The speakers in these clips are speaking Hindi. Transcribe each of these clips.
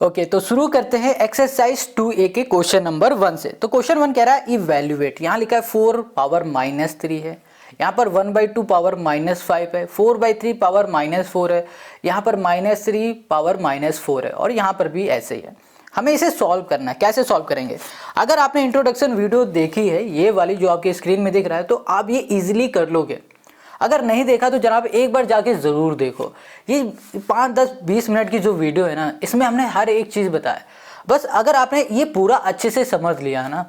ओके तो शुरू करते हैं एक्सरसाइज 2A के क्वेश्चन नंबर 1 से। तो क्वेश्चन 1 कह रहा है इवैल्यूएट, यहाँ लिखा है 4 पावर -3 है, यहाँ पर 1/2 पावर -5 है, 4/3 पावर -4 है, यहाँ पर -3 पावर -4 है और यहाँ पर भी ऐसे ही है। हमें इसे सॉल्व करना है। कैसे सॉल्व करेंगे? अगर आपने इंट्रोडक्शन वीडियो देखी है, ये वाली जो आपकी स्क्रीन में दिख रहा है, तो आप ये ईजिली कर लोगे। अगर नहीं देखा तो जनाब एक बार जाके ज़रूर देखो। ये 5, 10, 20 मिनट की जो वीडियो है ना, इसमें हमने हर एक चीज़ बताया। बस अगर आपने ये पूरा अच्छे से समझ लिया है ना,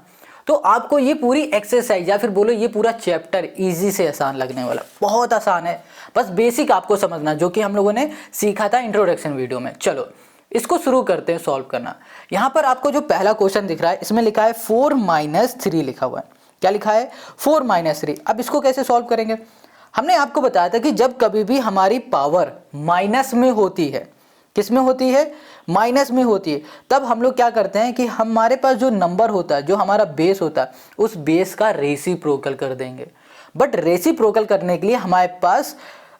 तो आपको ये पूरी एक्सरसाइज या फिर बोलो ये पूरा चैप्टर इजी से आसान लगने वाला। बहुत आसान है, बस बेसिक आपको समझना, जो कि हम लोगों ने सीखा था इंट्रोडक्शन वीडियो में। चलो इसको शुरू करते हैं सॉल्व करना। यहाँ पर आपको जो पहला क्वेश्चन दिख रहा है, इसमें लिखा है 4 - 3 लिखा हुआ है। क्या लिखा है? 4 - 3। अब इसको कैसे सॉल्व करेंगे? हमने आपको बताया था कि जब कभी भी हमारी पावर माइनस में होती है, किस में होती है? माइनस में होती है, तब हम लोग क्या करते हैं कि हमारे पास जो नंबर होता है, जो हमारा बेस होता है, उस बेस का रेसिप्रोकल कर देंगे। बट रेसिप्रोकल करने के लिए हमारे पास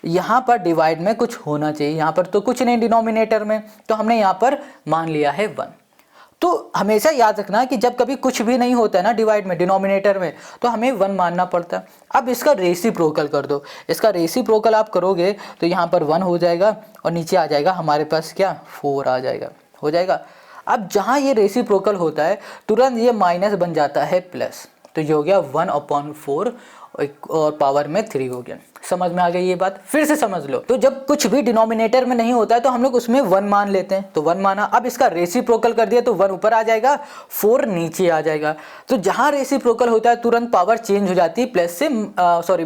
यहाँ पर डिवाइड में कुछ होना चाहिए। यहाँ पर तो कुछ नहीं डिनोमिनेटर में, तो हमने यहाँ पर मान लिया है 1। तो हमेशा याद रखना कि जब कभी कुछ भी नहीं होता है ना डिवाइड में, डिनोमिनेटर में, तो हमें 1 मानना पड़ता है। अब इसका रेसिप्रोकल कर दो। इसका रेसिप्रोकल आप करोगे तो यहाँ पर 1 हो जाएगा और नीचे आ जाएगा हमारे पास क्या? 4 आ जाएगा, हो जाएगा। अब जहाँ ये रेसिप्रोकल होता है तुरंत ये माइनस बन जाता है प्लस, तो ये हो गया 1/4 और पावर में 3 हो गया। समझ में आ गई ये बात? फिर से समझ लो। तो जब कुछ भी डिनोमिनेटर में नहीं होता है तो हम लोग उसमें 1 मान लेते हैं, तो 1 माना। अब इसका रेसिप्रोकल कर दिया तो 1 ऊपर आ जाएगा, 4 नीचे आ जाएगा। तो जहां रेसिप्रोकल होता है तुरंत पावर चेंज हो जाती है, प्लस से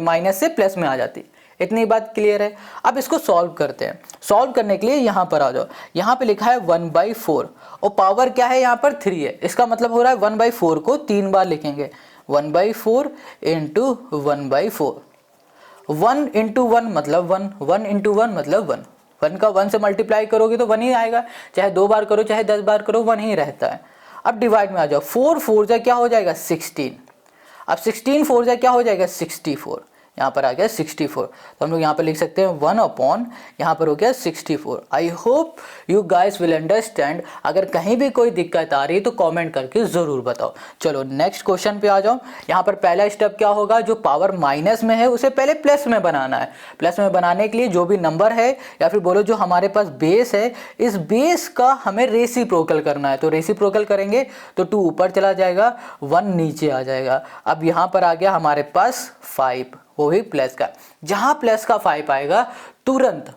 माइनस से प्लस में आ जाती है। इतनी बात क्लियर है? अब इसको सॉल्व करते हैं। सॉल्व करने के लिए यहाँ पर आ जाओ। यहाँ पे लिखा है 1/4 और पावर क्या है? यहाँ पर 3 है। इसका मतलब हो रहा है 1/4 को 3 बार लिखेंगे। 1/4 इंटू 1/4। 1 इंटू 1 मतलब 1, 1 इंटू 1 मतलब 1। 1 का 1 से मल्टीप्लाई करोगे तो 1 ही आएगा, चाहे 2 बार करो चाहे 10 बार करो 1 ही रहता है। अब डिवाइड में आ जाओ। 4 4 जा क्या हो जाएगा? 16। अब 16 4 जा क्या हो जाएगा? 64। यहाँ पर आ गया 64, तो हम लोग यहाँ पर लिख सकते हैं 1/, यहाँ पर हो गया 64। I hope you guys will understand. अगर कहीं भी कोई दिक्कत आ रही है तो कमेंट करके ज़रूर बताओ। चलो नेक्स्ट क्वेश्चन पे आ जाओ। यहाँ पर पहला स्टेप क्या होगा? जो पावर माइनस में है उसे पहले प्लस में बनाना है। प्लस में बनाने के लिए जो भी नंबर है या फिर बोलो जो हमारे पास बेस है, इस बेस का हमें रेसिप्रोकल करना है। तो रेसिप्रोकल करेंगे तो 2 ऊपर चला जाएगा, 1 नीचे आ जाएगा। अब यहाँ पर आ गया हमारे पास 5, वो भी प्लस का। जहां प्लस का 5 आएगा तुरंत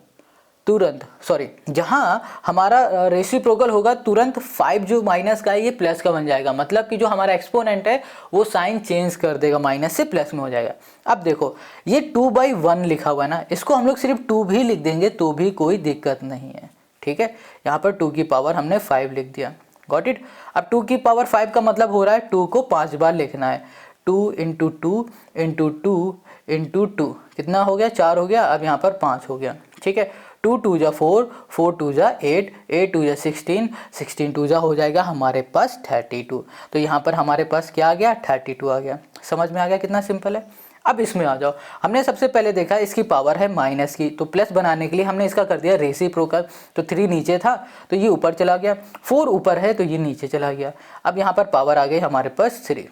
सॉरी, जहां हमारा रेसिप्रोकल होगा तुरंत 5 जो माइनस का है ये प्लस का बन जाएगा। मतलब कि जो हमारा एक्सपोनेंट है वो साइन चेंज कर देगा, माइनस से प्लस में हो जाएगा। अब देखो ये 2/1 लिखा हुआ है ना, इसको हम लोग सिर्फ 2 भी लिख देंगे तो भी कोई दिक्कत नहीं है। ठीक है, यहाँ पर 2 की पावर हमने 5 लिख दिया। Got it? अब 2 की पावर 5 का मतलब हो रहा है 2 को 5 बार लिखना है। 2 इंटू 2 इंटू 2 इंटू 2 कितना हो गया? 4 हो गया। अब यहाँ पर 5 हो गया। ठीक है, 2 2 जा 4, 4 2 जा 8, 8 2 जा 16, 16 2 जा हो जाएगा हमारे पास 32। तो यहाँ पर हमारे पास क्या आ गया? 32 आ गया। समझ में आ गया कितना सिंपल है? अब इसमें आ जाओ। हमने सबसे पहले देखा इसकी पावर है माइनस की, तो प्लस बनाने के लिए हमने इसका कर दिया रेसिप्रोकल। तो 3 नीचे था तो ये ऊपर चला गया, 4 ऊपर है तो ये नीचे चला गया। अब यहाँ पर पावर आ गई हमारे पास 3।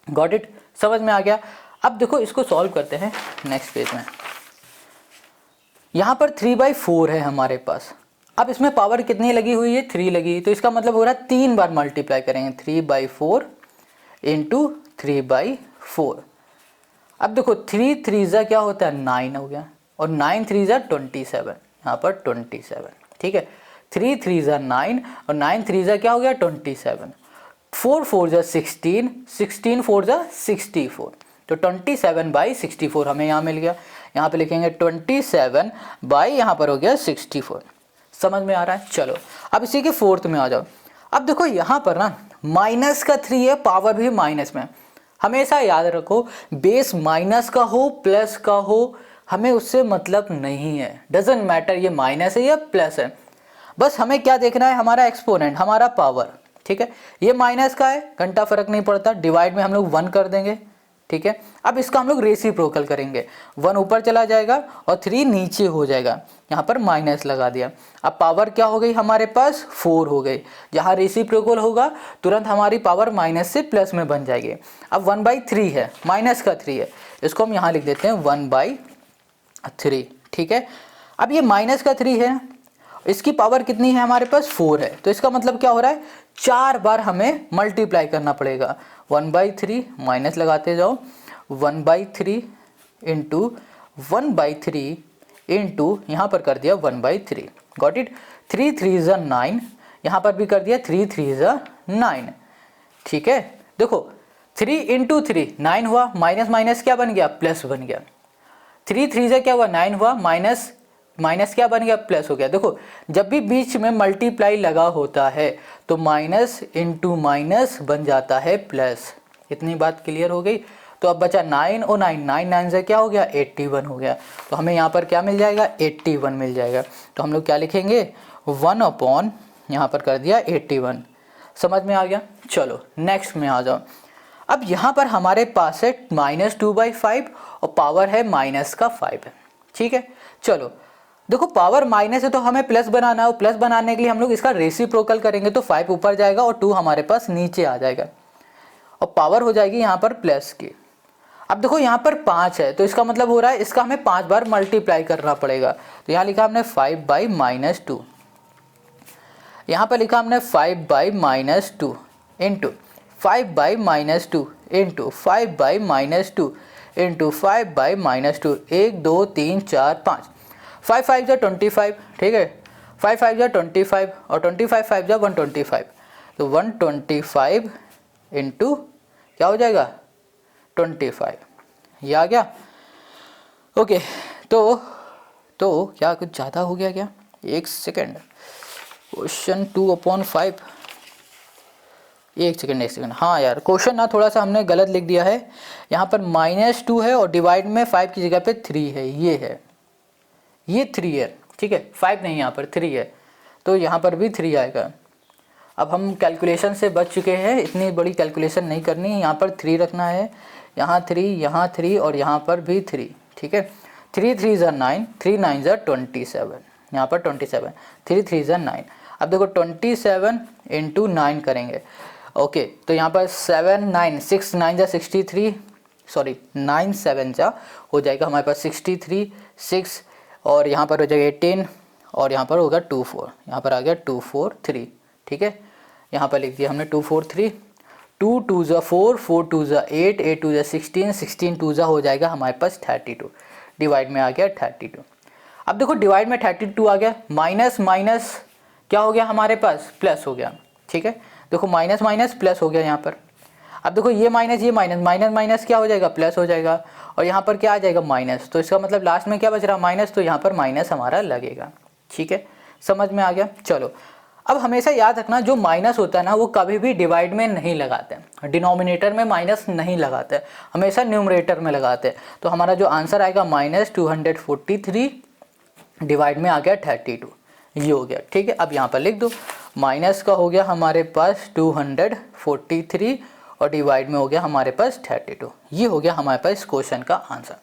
Got it? समझ में आ गया? अब देखो इसको सॉल्व करते हैं नेक्स्ट पेज में। यहाँ पर 3/4 है हमारे पास। अब इसमें पावर कितनी लगी हुई है? 3 लगी, तो इसका मतलब हो रहा है 3 बार मल्टीप्लाई करेंगे। 3/4 इंटू 3/4। अब देखो 3 3 जा क्या होता है? 9 हो गया, और 9 3 जा 27, यहाँ पर 27। ठीक है, 3 3 जा 9 और 9 3 जा क्या हो गया? 27। 4 4 जा 16, 16 4 जा 64, तो 27/64 हमें यहाँ मिल गया। यहाँ पे लिखेंगे 27 बाई यहाँ पर हो गया 64। समझ में आ रहा है? चलो अब इसी के फोर्थ में आ जाओ। अब देखो यहाँ पर ना माइनस का 3 है, पावर भी माइनस में। हमेशा याद रखो बेस माइनस का हो प्लस का हो, हमें उससे मतलब नहीं है। डजेंट मैटर ये माइनस है या प्लस है, बस हमें क्या देखना है? हमारा एक्सपोनेंट, हमारा पावर। ठीक है, ये माइनस का है, घंटा फर्क नहीं पड़ता। डिवाइड में हम लोग 1 कर देंगे, ठीक है। अब इसका हम लोग रेसिप्रोकल करेंगे, 1 ऊपर चला जाएगा और 3 नीचे हो जाएगा, यहाँ पर माइनस लगा दिया। अब पावर क्या हो गई हमारे पास 4 हो गई, जहाँ रेसिप्रोकल होगा तुरंत हमारी पावर माइनस से प्लस में बन जाएगी। अब 1/3 है, माइनस का 3 है, इसको हम यहाँ लिख देते हैं 1/3, ठीक है। अब ये माइनस का 3 है, इसकी पावर कितनी है हमारे पास 4 है, तो इसका मतलब क्या हो रहा है 4 बार हमें मल्टीप्लाई करना पड़ेगा। 1/3 माइनस लगाते जाओ, 1/3 इंटू 1/3 इंटू यहाँ पर कर दिया 1/3, गॉट इट। 3 3 ज़ा 9, यहाँ पर भी कर दिया 3 3 ज़ा 9, ठीक है। देखो 3 इंटू 3 9 हुआ, माइनस माइनस क्या बन गया प्लस बन गया, 3 3 ज़ा क्या हुआ 9 हुआ, माइनस माइनस क्या बन गया प्लस हो गया। देखो जब भी बीच में मल्टीप्लाई लगा होता है तो माइनस इंटू माइनस बन जाता है प्लस, इतनी बात क्लियर हो गई। तो अब बचा 9 और 9, 9 9 से क्या हो गया 81 हो गया, तो हमें यहाँ पर क्या मिल जाएगा 81 मिल जाएगा। तो हम लोग क्या लिखेंगे 1 अपॉन यहाँ पर कर दिया 81, समझ में आ गया। चलो नेक्स्ट में आ जाओ। अब यहाँ पर हमारे पास है -2/5 और पावर है माइनस का 5 है, ठीक है। चलो देखो पावर माइनस है तो हमें प्लस बनाना है, और प्लस बनाने के लिए हम लोग इसका रेसिप्रोकल करेंगे, तो 5 ऊपर जाएगा और 2 हमारे पास नीचे आ जाएगा और पावर हो जाएगी यहाँ पर प्लस की। अब देखो यहाँ पर 5 है, तो इसका मतलब हो रहा है इसका हमें 5 बार मल्टीप्लाई करना पड़ेगा। तो यहाँ लिखा हमने 5/-2, यहाँ पर लिखा हमने 5/-2 इंटू 5/-2 इंटू 5/-2 इंटू 5/-2, 1 2 3 4 5, 5 5 जा 25, ठीक है, 5 5 जा 25 और 25 5 जा 125, तो 125 इंटू क्या हो जाएगा 25, ये आ गया। ओके तो क्या कुछ ज़्यादा हो गया क्या, एक सेकेंड, क्वेश्चन 2/5, एक सेकेंड, हाँ यार क्वेश्चन ना थोड़ा सा हमने गलत लिख दिया है, यहाँ पर -2 है और डिवाइड में 5 की जगह पे 3 है, ये 3 है, ठीक है, 5 नहीं यहाँ पर 3 है, तो यहाँ पर भी 3 आएगा। अब हम कैलकुलेशन से बच चुके हैं, इतनी बड़ी कैलकुलेशन नहीं करनी है, यहाँ पर 3 रखना है, यहाँ 3, यहाँ 3 और यहाँ पर भी 3, ठीक है। 3 3 ज़ा 9, 3 9 ज़ा 27, यहाँ पर 27, 3 3 ज़ा 9। अब देखो 27 इंटू 9 करेंगे, ओके, तो यहाँ पर 7 9 6 9 ज़ा 63, सॉरी 9 7 ज़ा हो जाएगा हमारे पास 63, 6 और यहाँ पर हो जाएगा 18 और यहाँ पर होगा 24, यहाँ पर आ गया 243, ठीक है। यहाँ पर लिख दिया हमने 243, 2 2 ज़ा 4, 4 2 ज़ा 8, 8 2 ज़ा 16, 16 2 ज़ा हो जाएगा हमारे पास 32, डिवाइड में आ गया 32। अब देखो डिवाइड में 32 आ गया, माइनस माइनस क्या हो गया हमारे पास प्लस हो गया, ठीक है। देखो माइनस माइनस प्लस हो गया यहाँ पर। अब देखो ये माइनस माइनस माइनस क्या हो जाएगा प्लस हो जाएगा, और यहाँ पर क्या आ जाएगा माइनस, तो इसका मतलब लास्ट में क्या बच रहा माइनस, तो यहाँ पर माइनस हमारा लगेगा, ठीक है, समझ में आ गया। चलो अब हमेशा याद रखना जो माइनस होता है ना वो कभी भी डिवाइड में नहीं लगाते हैं, डिनोमिनेटर में माइनस नहीं लगाते, हमेशा न्यूमरेटर में लगाते हैं। तो हमारा जो आंसर आएगा -243 डिवाइड में आ गया 32, ये हो गया, ठीक है। अब यहाँ पर लिख दो, माइनस का हो गया हमारे पास 243 और डिवाइड में हो गया हमारे पास 32, ये हो गया हमारे पास क्वेश्चन का आंसर।